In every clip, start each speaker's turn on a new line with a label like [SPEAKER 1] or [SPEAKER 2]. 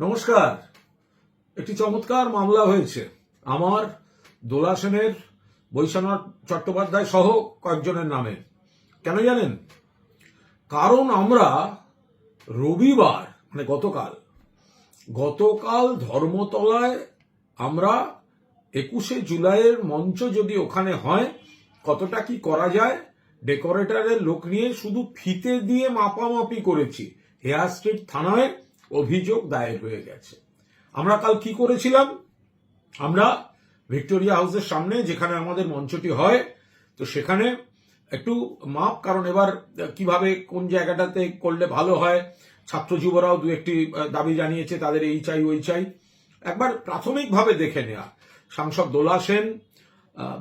[SPEAKER 1] নমস্কার। একটি চমৎকার মামলা হয়েছে আমার, দোলা সেনের, বৈশ্বনাথ চট্টোপাধ্যায় সহ কয়েকজনের নামে। কেন জানেন? কারণ আমরা রবিবার মানে গতকাল ধর্মতলায় আমরা 21শে জুলাইয়ের মঞ্চ যদি ওখানে হয় কতটা কি করা যায় ডেকোরেটরের লোক নিয়ে শুধু ফিতে দিয়ে মাপামাপি করেছি। হেয়ার স্ট্রিট থানায় অভিযোগ দায়ের হয়ে গেছে। আমরা কাল কি করেছিলাম? আমরা ভিক্টোরিয়া হাউসের সামনে যেখানে আমাদের মঞ্চটি হয়, তো সেখানে একটু মাপ, কারণ এবার কিভাবে কোন জায়গাটাতে করলে ভালো হয়, ছাত্র যুবরাও দু একটি দাবি জানিয়েছে, তাদের এই চাই ওই চাই, একবার প্রাথমিকভাবে দেখে নেওয়া। সাংসদ দোলা সেন,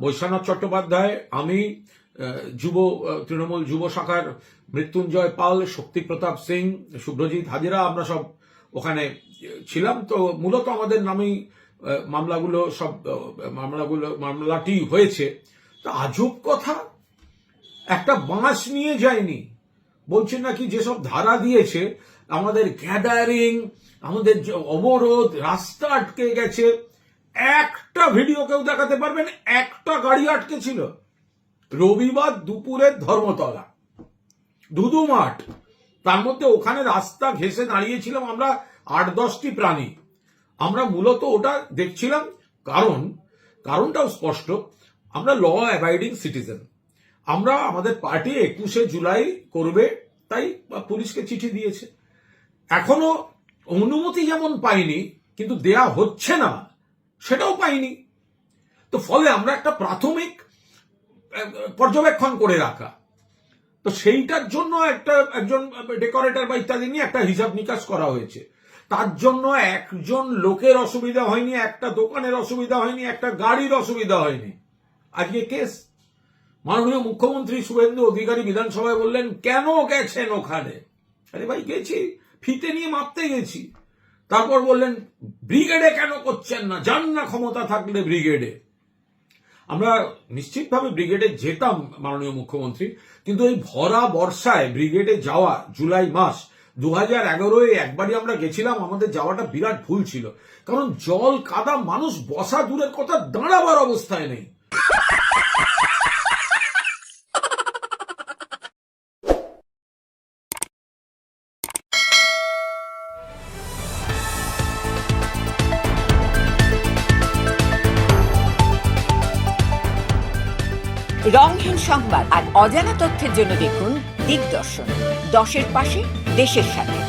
[SPEAKER 1] বৈশ্বনাথ চট্টোপাধ্যায়, আমি, তৃণমূল যুব শাখার মৃত্যুঞ্জয় পাল, শক্তি প্রতাপ সিং, শুভ্রজিৎ হাজরা, আমরা সব ওখানে ছিলাম। তো মূলত আমাদের নামেই মামলাটি হয়েছে। তো আজব কথা, একটা বাঁশ নিয়ে যায়নি, বলছেন নাকি যেসব ধারা দিয়েছে, আমাদের গ্যাদারিং, আমাদের অবরোধ, রাস্তা আটকে গেছে, একটা ভিডিও কেউ দেখাতে পারবেন একটা গাড়ি আটকে ছিল? রবিবার দুপুরের ধর্মতলা ধুধু মাঠ, তার মধ্যে ওখানে রাস্তা ঘেঁষে দাঁড়িয়েছিলাম আমরা 8-10টি প্রাণী। আমরা মূলত ওটা দেখছিলাম, কারণটাও স্পষ্ট, আমরা ল অ্যাবাইডিং সিটিজেন। আমরা আমাদের পার্টি 21শে জুলাই করবে, তাই পুলিশকে চিঠি দিয়েছে। এখনো অনুমতি যেমন পাইনি, কিন্তু দেয়া হচ্ছে না সেটাও পাইনি। তো ফলে আমরা একটা প্রাথমিক পর্যবেক্ষণ করে রাখা, তো সেইটার জন্য একজন ডেকোরেটর বা ইত্যাদি নিয়ে একটা হিসাব নিকাশ করা হয়েছে। তার জন্য একজন লোকের অসুবিধা হয়নি, একটা দোকানের অসুবিধা হয়নি, একটা গাড়ির অসুবিধা হয়নি। আজকে কেস, মাননীয় মুখ্যমন্ত্রী শুভেন্দু অধিকারী বিধানসভায় বললেন, কেন গেছেন ওখানে? আরে ভাই, গেছি, ফিতে নিয়ে মাপতে গেছি। তারপর বললেন, ব্রিগেডে কেন করছেন না, যান না ক্ষমতা থাকলে ব্রিগেডে। আমরা নিশ্চিতভাবে ব্রিগেডে যেতাম মাননীয় মুখ্যমন্ত্রী, কিন্তু এই ভরা বর্ষায় ব্রিগেডে যাওয়া, জুলাই মাস 2011-এ একবারই আমরা গেছিলাম, আমাদের যাওয়াটা বিরাট ভুল ছিল। কারণ জল কাদা, মানুষ বসা দূরের কথা, দাঁড়াবার অবস্থায় নেই।
[SPEAKER 2] রংহীন সংবাদ আর অজানা তথ্যের জন্য দেখুন দিগদর্শন, 10-এর পাশে, দেশের সাথে।